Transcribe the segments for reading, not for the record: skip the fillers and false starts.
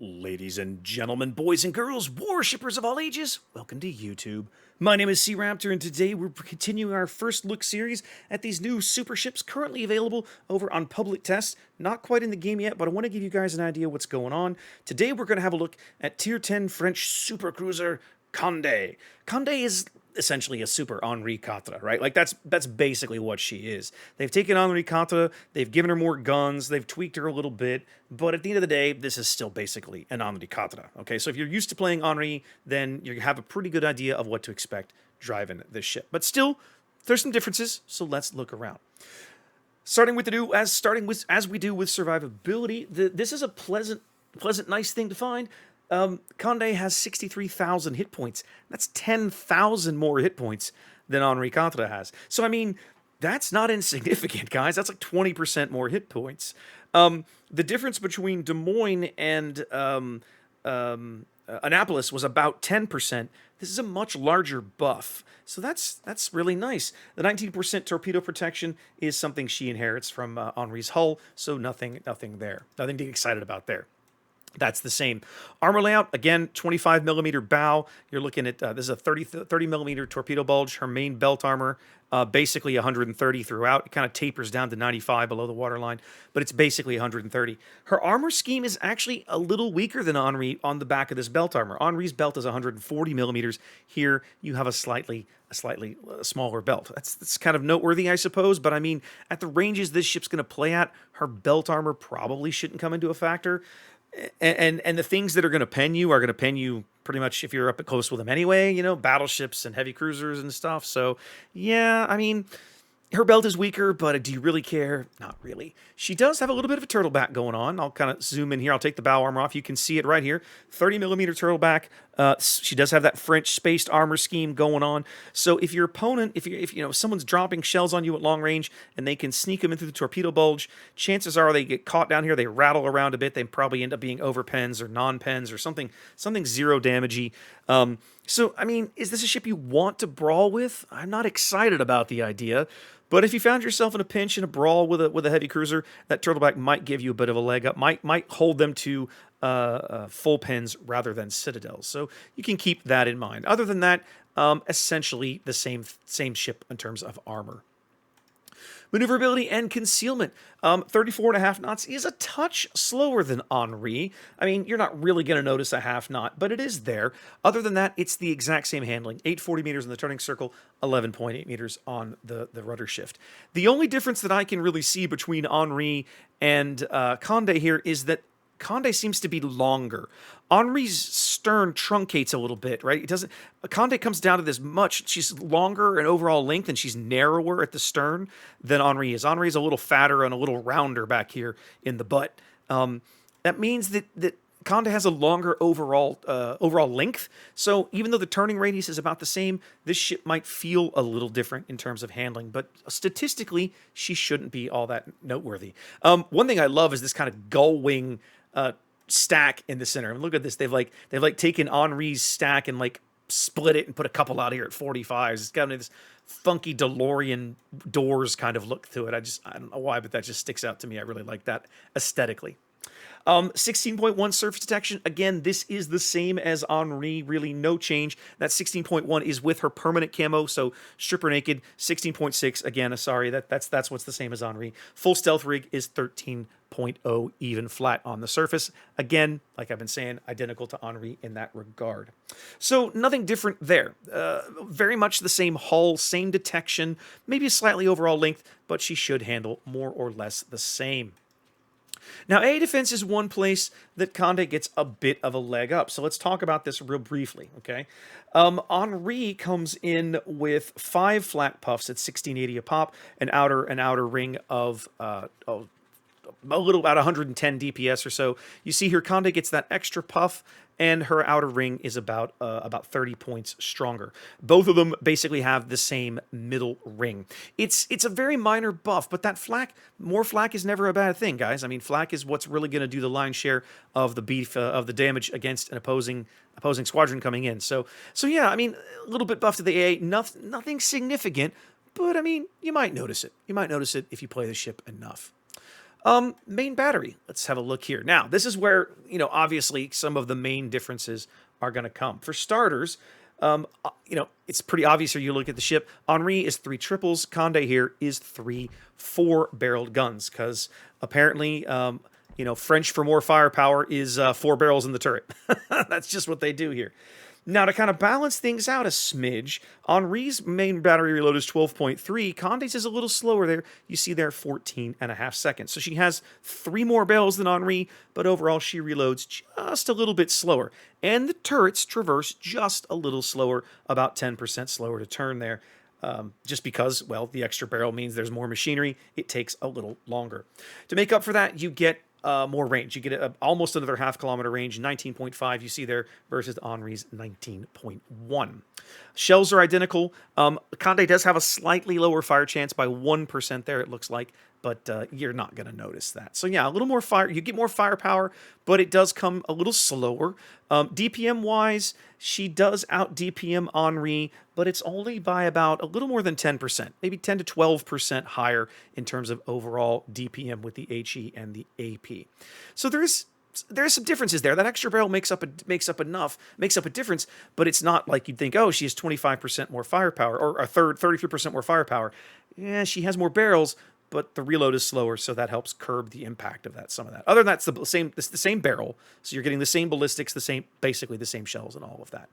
Ladies and gentlemen, boys and girls, warshippers of all ages, welcome to YouTube. My name is SeaRaptor, and today we're continuing our first look series at these new super ships currently available over on public test. Not quite in the game yet, but I want to give you guys an idea what's going on. Today we're going to have a look at Tier 10 French supercruiser Conde. Conde is essentially a super Henri IV, right? Like that's basically what she is. They've taken Henri IV, they've given her more guns, they've tweaked her a little bit, but at the end of the day, this is still basically an Henri IV. Okay, so if you're used to playing Henri, then you have a pretty good idea of what to expect driving this ship. But still, there's some differences, so let's look around. Starting with as we do with survivability, this is a pleasant, nice thing to find. Condé has 63,000 hit points. That's 10,000 more hit points than Henri IV has. So, I mean, that's not insignificant, guys. That's like 20% more hit points. The difference between Des Moines and Annapolis was about 10%. This is a much larger buff. So that's really nice. The 19% torpedo protection is something she inherits from Henri's hull, so nothing there. Nothing to get excited about there. That's the same. Armor layout, again, 25 millimeter bow. You're looking at, this is a 30 millimeter torpedo bulge. Her main belt armor, basically 130 throughout. It kind of tapers down to 95 below the waterline, but it's basically 130. Her armor scheme is actually a little weaker than Henri on the back of this belt armor. Henri's belt is 140 millimeters. Here, you have a slightly smaller belt. That's kind of noteworthy, I suppose, but I mean, at the ranges this ship's going to play at, her belt armor probably shouldn't come into a factor. And the things that are going to pen you are going to pen you pretty much if you're up at close with them anyway, you know, battleships and heavy cruisers and stuff. So, yeah, I mean, her belt is weaker, but do you really care? Not really. She does have a little bit of a turtleback going on. I'll kind of zoom in here. I'll take the bow armor off. You can see it right here. 30 millimeter turtleback. She does have that French spaced armor scheme going on. So if your opponent, if you know someone's dropping shells on you at long range and they can sneak them in through the torpedo bulge, chances are they get caught down here. They rattle around a bit. They probably end up being over pens or non pens or something zero damagey. So I mean, is this a ship you want to brawl with? I'm not excited about the idea. But if you found yourself in a pinch in a brawl with a heavy cruiser, that turtleback might give you a bit of a leg up, might hold them to full pens rather than citadels. So you can keep that in mind. Other than that, essentially the same ship in terms of armor. Maneuverability and concealment. 34.5 knots is a touch slower than Henri. I mean, you're not really going to notice a half knot, but it is there. Other than that, it's the exact same handling. 840 meters in the turning circle, 11.8 meters on the rudder shift. The only difference that I can really see between Henri and Condé here is that Conde seems to be longer. Henri's stern truncates a little bit, right? It doesn't. Conde comes down to this much. She's longer in overall length, and she's narrower at the stern than Henri is. Henri is a little fatter and a little rounder back here in the butt. That means that Conde has a longer overall length. So even though the turning radius is about the same, this ship might feel a little different in terms of handling. But statistically, she shouldn't be all that noteworthy. One thing I love is this kind of gull wing stack in the center. I mean, look at this. They've taken Henri's stack and like split it and put a couple out here at 45s. It's got this funky DeLorean doors kind of look to it. I don't know why, but that just sticks out to me. I really like that aesthetically. 16.1 surface detection. Again, this is the same as Henri, really no change. That 16.1 is with her permanent camo, so stripper naked. 16.6, again, sorry, that's what's the same as Henri. Full stealth rig is 13.0, even flat on the surface. Again, like I've been saying, identical to Henri in that regard. So nothing different there. Very much the same hull, same detection, maybe a slightly overall length, but she should handle more or less the same. Now, A defense is one place that Conde gets a bit of a leg up. So let's talk about this real briefly, okay? Henri comes in with 5 flat puffs at 1680 a pop, an outer ring of a little about 110 DPS or so. You see here, Conde gets that extra puff, and her outer ring is about 30 points stronger. Both of them basically have the same middle ring. It's a very minor buff, but that more flak is never a bad thing, guys. I mean, flak is what's really going to do the lion's share of the beef of the damage against an opposing squadron coming in. So yeah, I mean, a little bit buff to the AA, nothing significant, but I mean, you might notice it. You might notice it if you play the ship enough. Main battery. Let's have a look here. Now, this is where, obviously some of the main differences are going to come. For starters, it's pretty obvious here. You look at the ship. Henri is 3 triples. Conde here is 3 4-barreled guns because apparently, French for more firepower is 4 barrels in the turret. That's just what they do here. Now, to kind of balance things out a smidge, Henri's main battery reload is 12.3. Conde's is a little slower there. You see there 14.5 seconds. So she has 3 more barrels than Henri, but overall she reloads just a little bit slower. And the turrets traverse just a little slower, about 10% slower to turn there. Just because, well, the extra barrel means there's more machinery. It takes a little longer. To make up for that, you get more range. You get almost another half-kilometer range, 19.5 you see there versus Henri's 19.1. Shells are identical. Conde does have a slightly lower fire chance by 1% there, it looks like, but you're not going to notice that. So yeah, a little more fire. You get more firepower, but it does come a little slower. DPM-wise, she does out DPM Henri, but it's only by about a little more than 10%, maybe 10 to 12% higher in terms of overall DPM with the HE and the AP. So there's some differences there. That extra barrel makes up a difference, but it's not like you'd think, oh, she has 25% more firepower or 33% more firepower. Yeah, she has more barrels, but the reload is slower, so that helps curb the impact of some of that. Other than that, it's the same barrel, so you're getting the same ballistics, basically the same shells and all of that.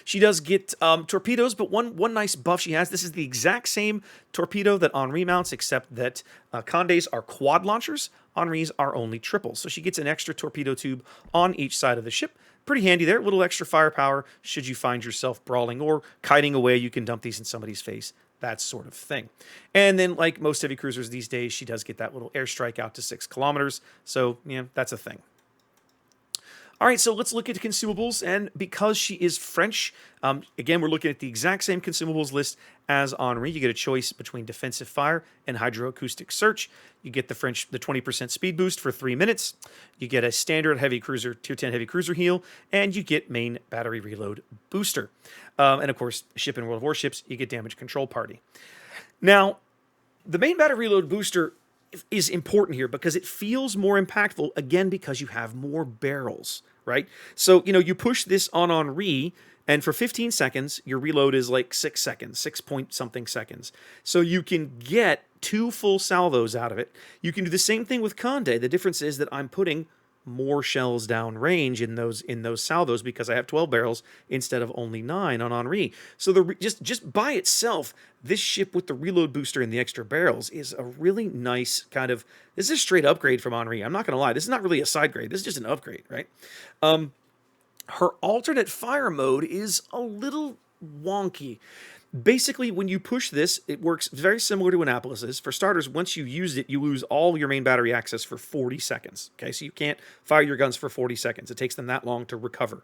She does get torpedoes, but one nice buff she has, this is the exact same torpedo that Henri mounts, except that Conde's are quad launchers, Henri's are only triples. So she gets an extra torpedo tube on each side of the ship. Pretty handy there, a little extra firepower should you find yourself brawling or kiting away. You can dump these in somebody's face, that sort of thing. And then, like most heavy cruisers these days, she does get that little airstrike out to 6 kilometers. So, that's a thing. All right, so let's look at consumables. And because she is French, again, we're looking at the exact same consumables list as Henri. You get a choice between defensive fire and hydroacoustic search. You get the 20% speed boost for 3 minutes. You get a standard heavy cruiser, tier 10 heavy cruiser heal, and you get main battery reload booster. And of course, ship in World of Warships, you get damage control party. Now, the main battery reload booster is important here because it feels more impactful, again, because you have more barrels, right? So, you push this on Henri, and for 15 seconds, your reload is like 6 seconds, 6 point something seconds. So you can get 2 full salvos out of it. You can do the same thing with Conde. The difference is that I'm putting more shells down range in those salvos because I have 12 barrels instead of only 9 on Henri. So just by itself, this ship with the reload booster and the extra barrels is a really nice this is a straight upgrade from Henri. I'm not going to lie. This is not really a side grade. This is just an upgrade, right? Her alternate fire mode is a little wonky. Basically, when you push this, it works very similar to Annapolis's. For starters, once you use it, you lose all your main battery access for 40 seconds. Okay, so you can't fire your guns for 40 seconds. It takes them that long to recover.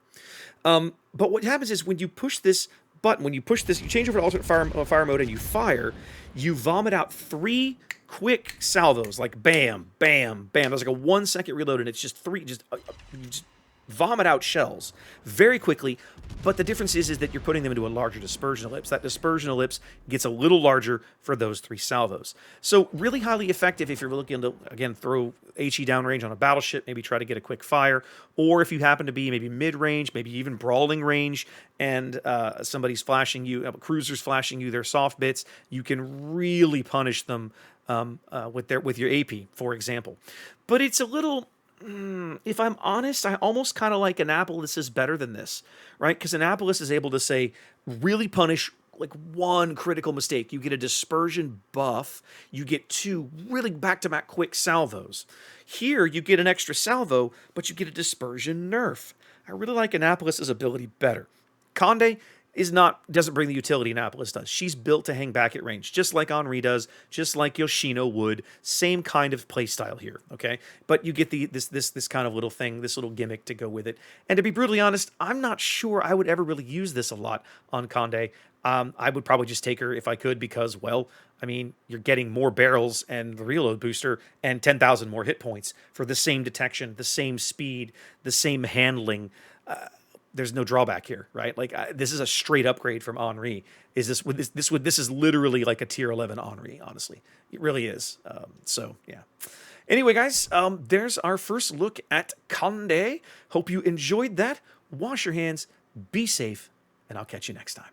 But what happens is when you push this button, when you push this, you change over to alternate fire mode and you fire, you vomit out 3 quick salvos, like bam, bam, bam. There's like a 1 second reload, and it's just 3, you just vomit out shells very quickly, but the difference is that you're putting them into a larger dispersion ellipse. That dispersion ellipse gets a little larger for those 3 salvos. So really highly effective if you're looking to, again, throw HE downrange on a battleship, maybe try to get a quick fire, or if you happen to be maybe mid-range, maybe even brawling range, and somebody's flashing you, a cruiser's flashing you their soft bits, you can really punish them with your AP, for example. But it's a little... if I'm honest, I almost kind of like Annapolis is better than this, right? Because Annapolis is able to say, really punish like 1 critical mistake. You get a dispersion buff. You get 2 really back-to-back quick salvos. Here, you get an extra salvo, but you get a dispersion nerf. I really like Annapolis's ability better. Conde doesn't bring the utility Annapolis does. She's built to hang back at range, just like Henri does, just like Yoshino would. Same kind of playstyle here, okay? But you get this kind of little thing, this little gimmick to go with it. And to be brutally honest, I'm not sure I would ever really use this a lot on Conde. I would probably just take her if I could because, well, I mean, you're getting more barrels and the reload booster and 10,000 more hit points for the same detection, the same speed, the same handling. there's no drawback here, right? Like this is a straight upgrade from Henri. Is this is literally like a tier 11 Henri? Honestly, it really is. So yeah. Anyway, guys, there's our first look at Conde. Hope you enjoyed that. Wash your hands, be safe, and I'll catch you next time.